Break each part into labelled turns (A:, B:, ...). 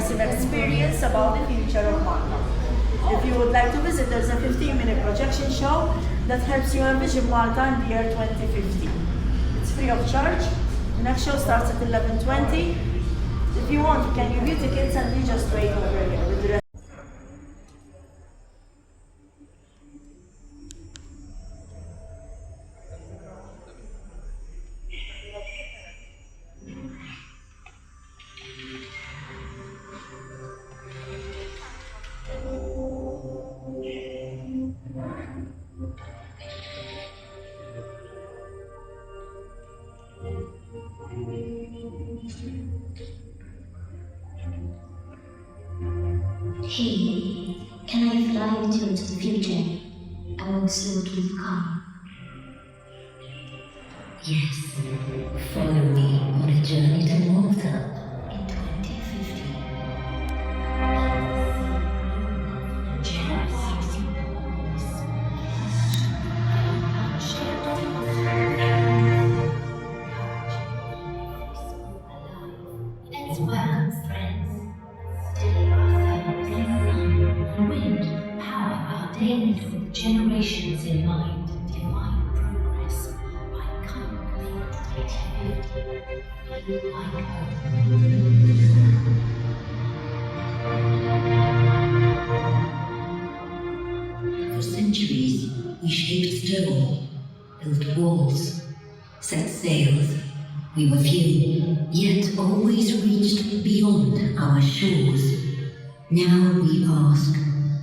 A: immersive experience about the future of Malta. If you would like to visit, there's a 15-minute projection show that helps you envision Malta in the year 2050. It's free of charge. The next show starts at 11:20. If you want, you can review tickets and you just wait over here with the rest.
B: Hey, can I fly with you into the future? I won't slow to come. Yes, follow me on a journey to Malta in 2050. Let's welcome friends. Wind, power our daily with generations in mind. Divine progress by kindly 2050. Be like home. For centuries, we shaped stone, built walls, set sails. We were few, yet always reached beyond our shores. Now we ask,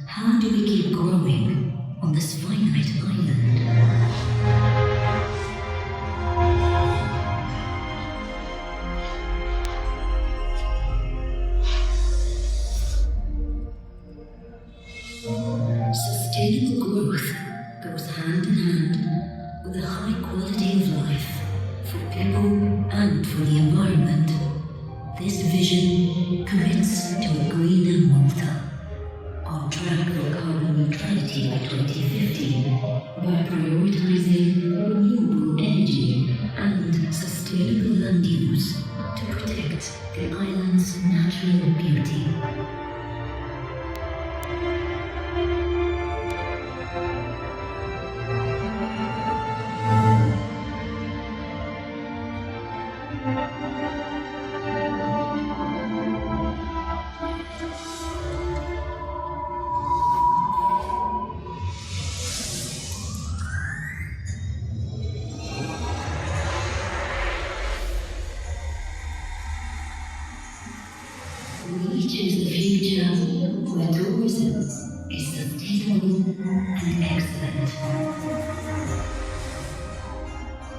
B: how do we keep growing on this finite island? Sustainable growth goes hand in hand with a high quality of life for people and for the environment. This vision commits to a greener Malta, on track for carbon neutrality by 2050 by prioritizing renewable energy and sustainable land use to protect the island's natural beauty. We choose the future where tourism is sustainable and excellent.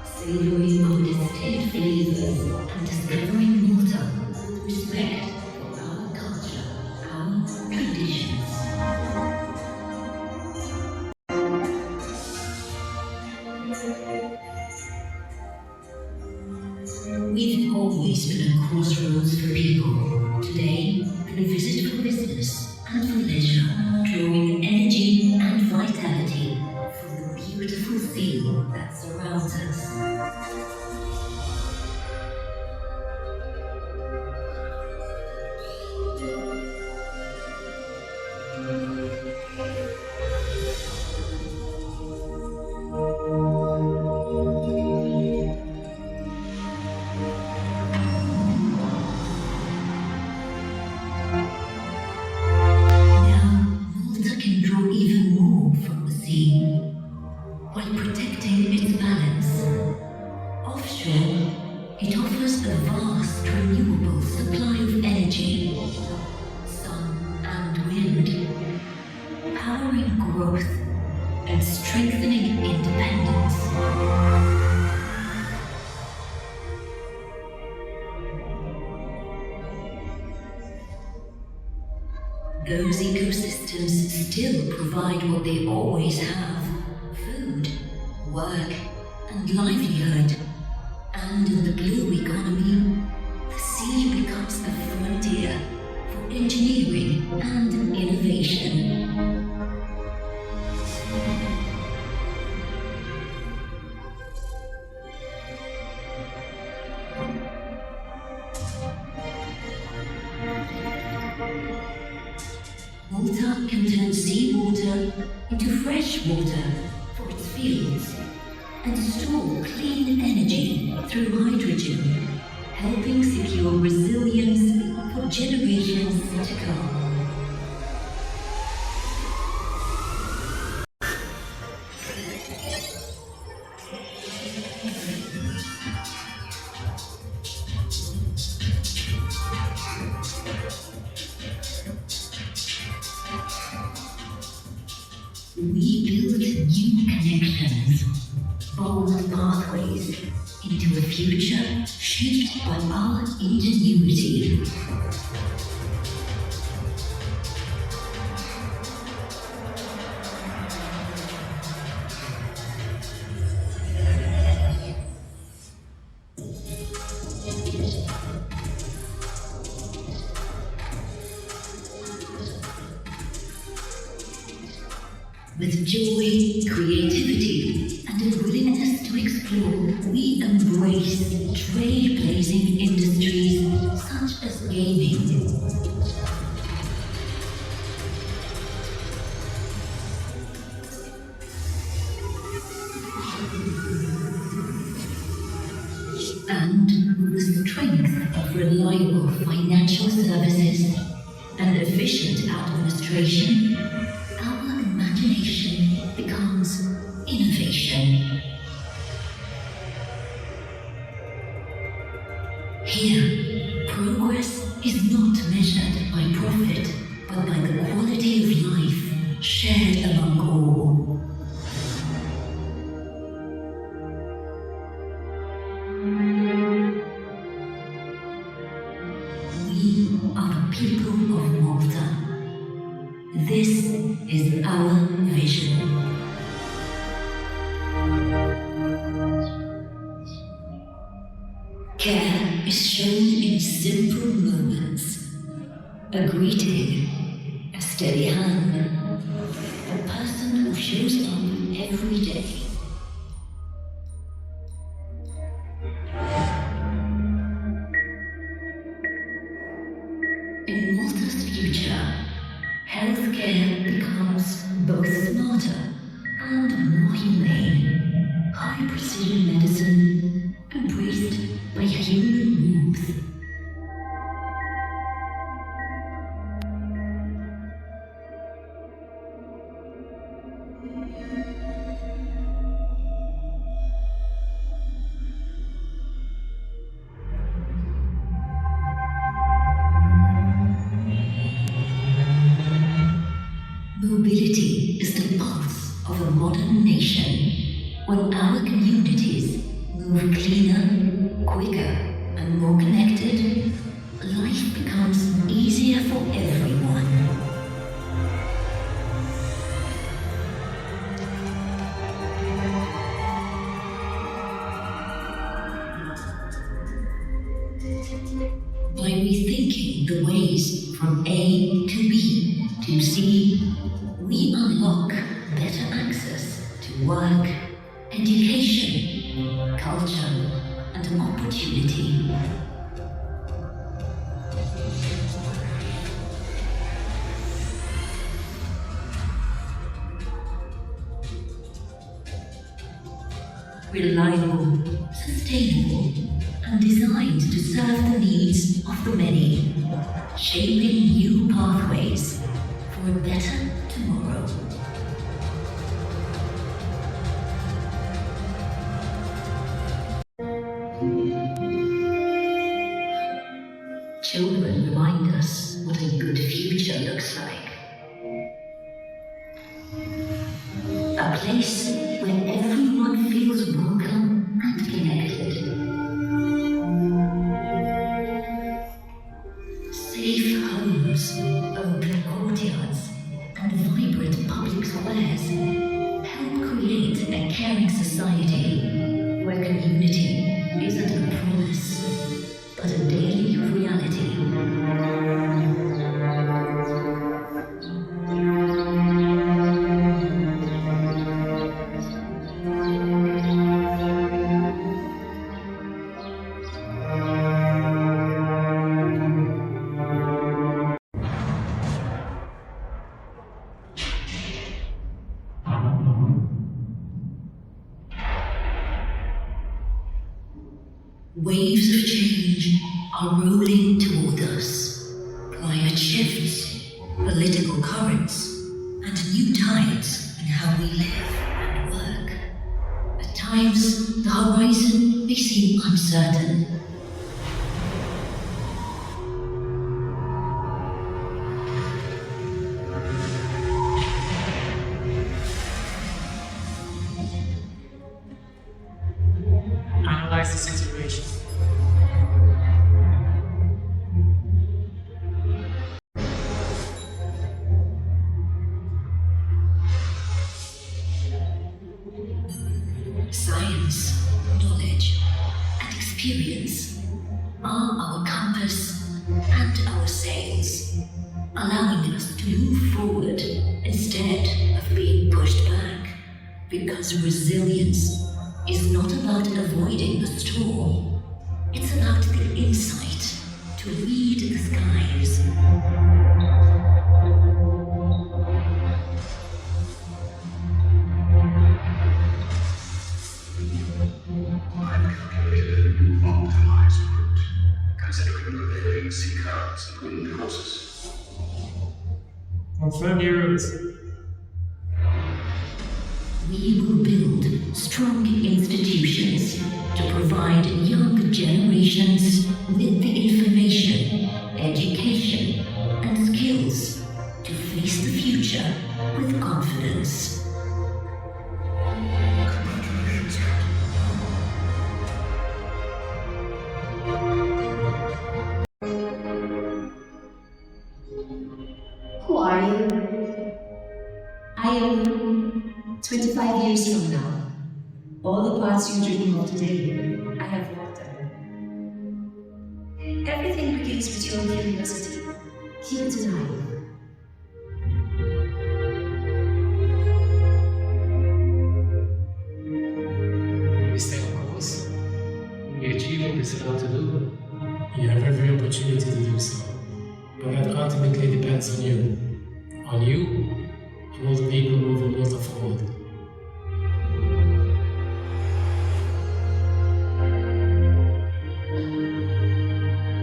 B: Savoring our distinct flavors and discovering Malta with respect for our culture, our traditions. We've always been a crossroads for people. Today, we visit for business and for leisure, drawing energy and vitality from the beautiful sea that surrounds us. While protecting its balance. Offshore, it offers a vast renewable supply of energy, sun and wind, powering growth and strengthening independence. Those ecosystems still provide what they always have: food, work, and livelihood. And in the blue economy, the sea becomes a frontier for engineering and innovation. Malta can turn seawater into fresh water for its fields and store clean energy through hydrogen, helping secure resilience for generations to come. We build new connections, bold pathways into a future shaped by our ingenuity. With joy, creativity, and a willingness to explore, we embrace trailblazing industries such as gaming. And with the strength of reliable financial services and efficient administration, our imagination becomes innovation. Here, progress is not measured by profit, but by the quality of life shared among all. We are the people of Malta. This is our vision. Care is shown in simple moments. A greeting, a steady hand, a person who shows up every day. In Malta's future, healthcare becomes both smarter and more humane. High-precision medicine embraced by human warmth. Mobility is the pulse of a modern nation. When our communities move cleaner, quicker, and more connected, life becomes easier for everyone. By rethinking the ways from A to B to C, we unlock better access to work, education, culture, and opportunity. Reliable, sustainable, and designed to serve the needs of the many, shaping new pathways for a better tomorrow. Children remind us what a good future looks like. A place where everyone feels welcome and connected. Safe homes, open courtyards, and vibrant public squares help create a caring society where community isn't a promise, but a daily reality. Waves of change are rolling toward us. Climate shifts, political currents, and new tides in how we live and work. At times, the horizon may seem uncertain.
C: Analyze the situation.
B: Science, knowledge, and experience are our compass and our sails, allowing us to move forward instead of being pushed back, because resilience is not about avoiding the storm, it's about the insight to read the skies.
D: I've calculated a new optimized route, considering prevailing sea currents and wind courses.
C: Confirm your routes.
B: We will build strong institutions to provide young generations with the information, education, and skills to face the future with confidence.
D: Congratulations, Captain.
E: Who are you? I am 25 years from now. All the parts you dream of today, I have walked them. Everything begins with your curiosity. Keep it alive.
C: We stay on course. We achieve what we set out to do. You have every opportunity to do so. But that ultimately depends on you. On you, and all the people moving Malta forward.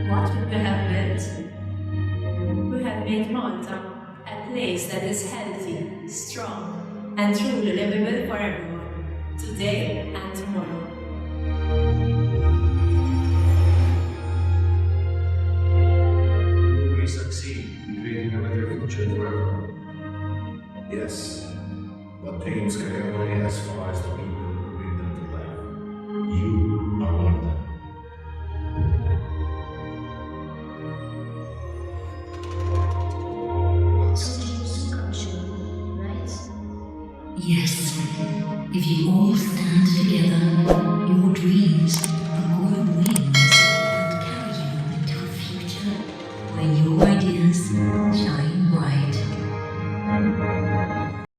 F: What would we have built? We have made Malta a place that is healthy, strong, and truly livable for everyone, today and tomorrow.
D: Will we succeed in creating a better future for everyone? Yes, but dreams can only as far as the people who bring them to life. You are one of them.
E: So dreams do come true, right?
B: Yes, if you all stand together, your dreams will